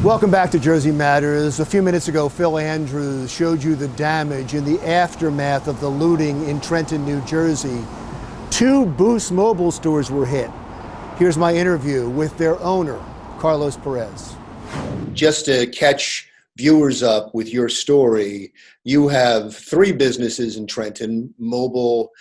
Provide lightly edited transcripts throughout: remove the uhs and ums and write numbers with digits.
Welcome back to Jersey Matters. A few minutes ago, Phil Andrews showed you the damage in the aftermath of the looting in Trenton, New Jersey. 2 Boost Mobile stores were hit. Here's my interview with their owner, Carlos Perez. Just to catch viewers up with your story, you have 3 businesses in Trenton, mobile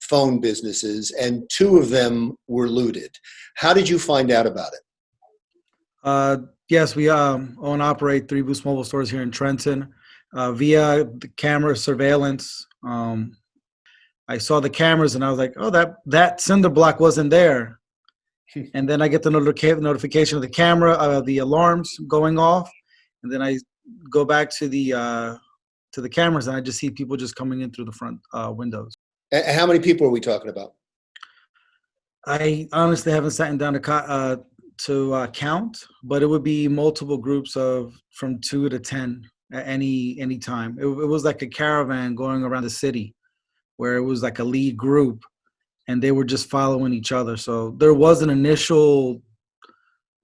phone businesses, and 2 of them were looted. How did you find out about it? Yes, we own and operate 3 Boost Mobile stores here in Trenton via the camera surveillance. I saw the cameras and I was like, oh, that cinder block wasn't there. And then I get the notification of the camera, the alarms going off. And then I go back to the cameras and I just see people just coming in through the front windows. And how many people are we talking about? I honestly haven't sat down to count, but it would be multiple groups of from 2 to 10 at any time. It was like a caravan going around the city where it was like a lead group and they were just following each other. So there was an initial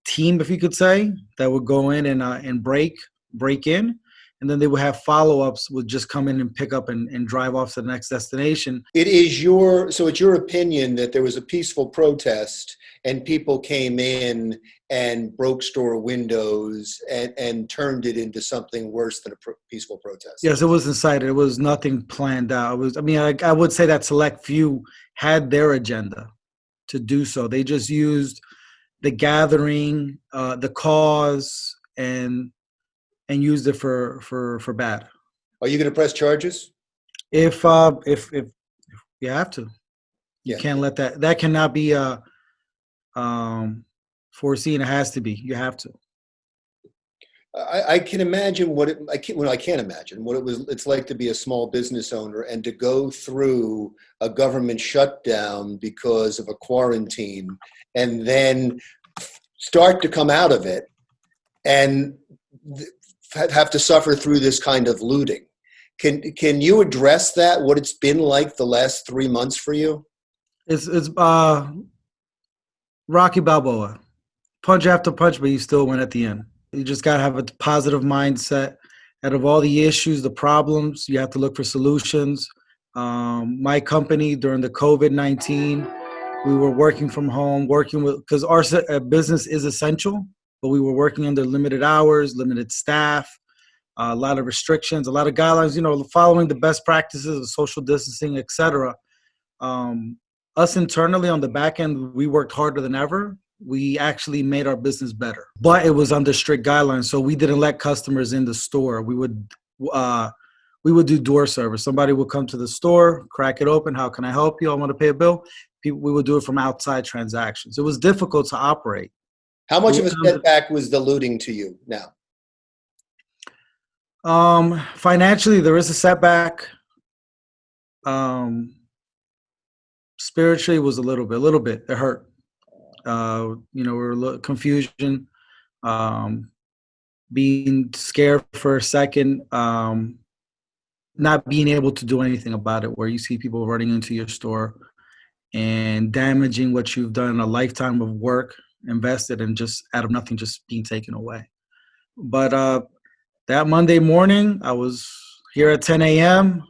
team, if you could say, that would go in and break in. And then they would have follow-ups, would just come in and pick up and drive off to the next destination. It's your opinion that there was a peaceful protest and people came in and broke store windows and turned it into something worse than a peaceful protest? Yes, it was incited. It was nothing planned out. I would say that select few had their agenda to do so. They just used the gathering, the cause, and used it for bad. Are you going to press charges? If you have to, you can't let that cannot be foreseen. It has to be. You have to. I can imagine I can't imagine what it's like to be a small business owner and to go through a government shutdown because of a quarantine and then start to come out of it and have to suffer through this kind of looting. Can you address that? What it's been like the last 3 months for you? It's Rocky Balboa, punch after punch, but you still win at the end. You just gotta have a positive mindset. Out of all the issues, the problems, you have to look for solutions. My company during the COVID-19, we were working from home, because our business is essential, but we were working under limited hours, limited staff, a lot of restrictions, a lot of guidelines, following the best practices of social distancing, et cetera. Us internally on the back end, we worked harder than ever. We actually made our business better, but it was under strict guidelines. So we didn't let customers in the store. We would do door service. Somebody would come to the store, crack it open. How can I help you? I want to pay a bill. We would do it from outside transactions. It was difficult to operate. How much of a setback was the looting to you now? Financially, there is a setback. Spiritually, it was a little bit. It hurt. We were a little confusion, being scared for a second, not being able to do anything about it, where you see people running into your store and damaging what you've done, a lifetime of work invested, and just out of nothing, just being taken away. But that Monday morning, I was here at 10 a.m.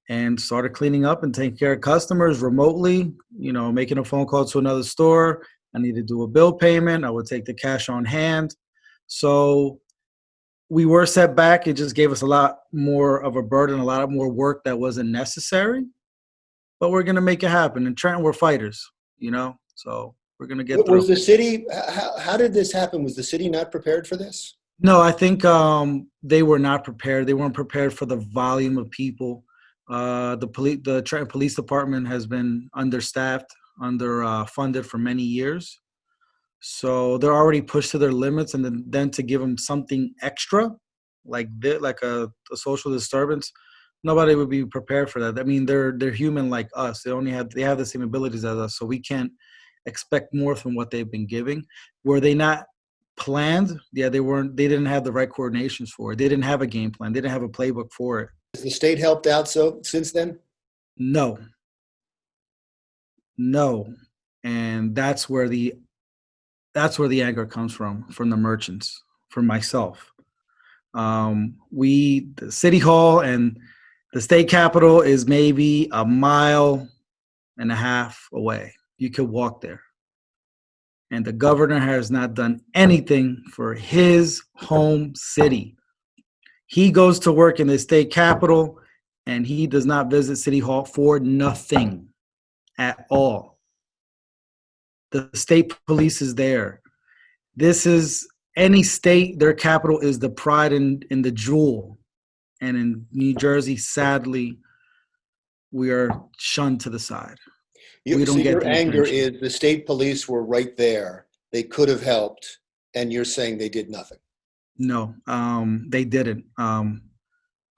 and started cleaning up and taking care of customers remotely, making a phone call to another store. I need to do a bill payment. I would take the cash on hand. So we were set back. It just gave us a lot more of a burden, a lot more work that wasn't necessary. But we're going to make it happen. In Trenton, we're fighters, so we're going to get through. Was the city, how did this happen? Was the city not prepared for this? No, I think they were not prepared. They weren't prepared for the volume of people. The Trenton Police Department has been understaffed, underfunded for many years. So they're already pushed to their limits, and then to give them something extra, like a social disturbance, nobody would be prepared for that. I mean, they're human like us. They have the same abilities as us, so we can't expect more from what they've been giving. Were they not planned? Yeah, they weren't. They didn't have the right coordinations for it. They didn't have a game plan. They didn't have a playbook for it. Has the state helped out since then? No. And that's where the anger comes from the merchants, for myself. The city hall and the state capitol is maybe a mile and a half away. You could walk there. And the governor has not done anything for his home city. He goes to work in the state capitol and he does not visit City Hall for nothing at all. The state police is there. This is any state, their capital is the pride in the jewel. And in New Jersey, sadly, we are shunned to the side. We don't So get your the anger attention. is the state police were right there. They could have helped, and you're saying they did nothing. No, they didn't.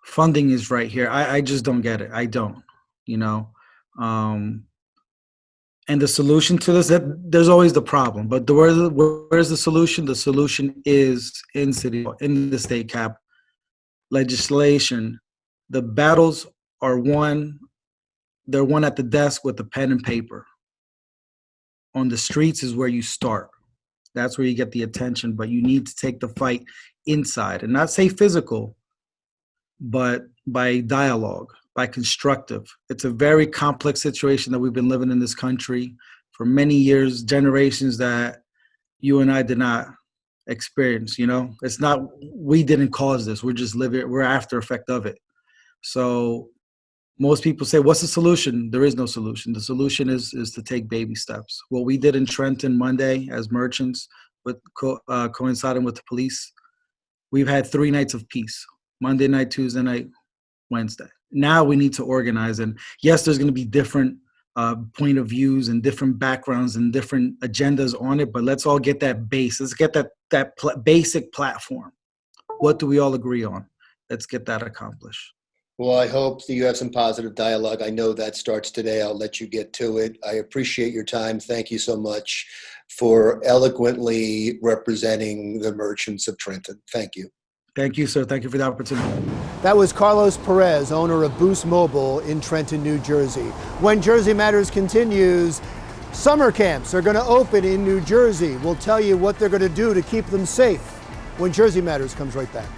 Funding is right here. I just don't get it. I don't, you know. And the solution to this, there's always the problem, but where's the solution? The solution is in the state cap legislation. The battles are won. They're won at the desk with the pen and paper. On the streets is where you start. That's where you get the attention, but you need to take the fight inside and not say physical, but by dialogue, by constructive. It's a very complex situation that we've been living in this country for many years, generations that you and I did not experience, you know? It's not, we didn't cause this, we're just living, we're after effect of it. So most people say, what's the solution? There is no solution. The solution is to take baby steps. What we did in Trenton Monday as merchants, with coinciding with the police, we've had 3 nights of peace: Monday night, Tuesday night, Wednesday. Now we need to organize. And yes, there's going to be different point of views and different backgrounds and different agendas on it, but let's all get that base. Let's get that basic platform. What do we all agree on? Let's get that accomplished. Well, I hope that you have some positive dialogue. I know that starts today. I'll let you get to it. I appreciate your time. Thank you so much for eloquently representing the merchants of Trenton. Thank you. Thank you, sir. Thank you for the opportunity. That was Carlos Perez, owner of Boost Mobile in Trenton, New Jersey. When Jersey Matters continues, summer camps are going to open in New Jersey. We'll tell you what they're going to do to keep them safe when Jersey Matters comes right back.